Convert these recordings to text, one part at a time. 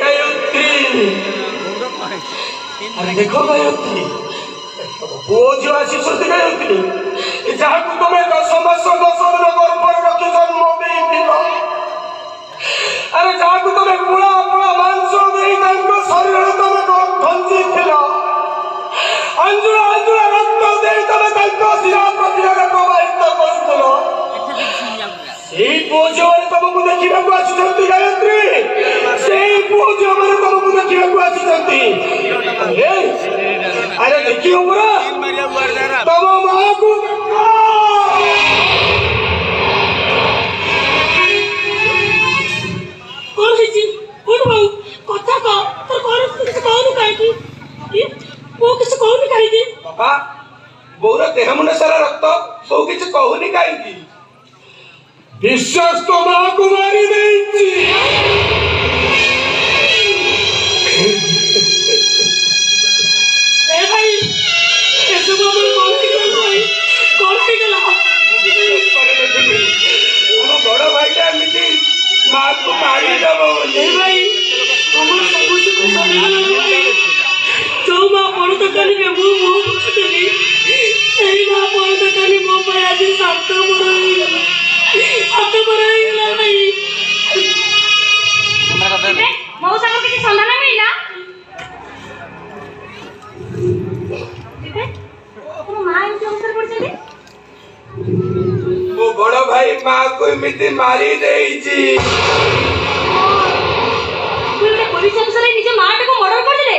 गायत्री अरे देखो गायत्री पुओ झील आसी गायत्री जहाँ तुम 10 मास 10 दिन गर्भर रखी जन्म देल अरे जहाँ तुम पुड़ा पुड़ा मांस शरीर तुम खंजी अंजुला अंजुला रक्त दे तुम शिरा प्रतिरा प्रवाहित कर पुओ झील तुमको देखा आसी गायत्री से पुओ झील तुमको देखा आसी अरे देखियो तम माँ को बाबा बोर देह मुंडे सारा रक्त बो किसी कहूनी कहीं विश्वास तो माँ को मारी नहीं बड़ भाई माँ को मारी भाई जो माँ बड़ तकानी में वो मुझे सही माँ बड़ तकानी मो पर आज सात बड़ा भाई मो सागर किसी संधान मिला तुम माँ इनके अवसर पड़ चले वो बड़ा भाई माँ को इमिति मारी नहीं जी पुलिस अफसर निजे माँ को मर्डर कर दिले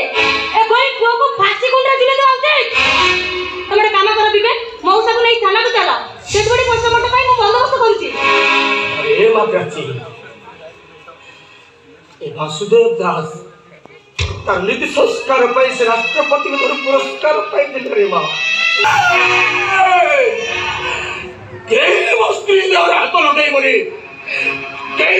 ए कोई पुओ को फांसी कोंडा दिले तो आउते तमरे काम कर बिबे मौसा को नहीं थाना को चला सेत बड़ी पोस्टमार्टम पाई मो बंदोबस्त करूची अरे माताजी ए वासुदेव दास नीति संस्कार पाई से राष्ट्रपति को पुरस्कार पाई दिले रे माँ के वस्तु हाथ लुटाई बोली के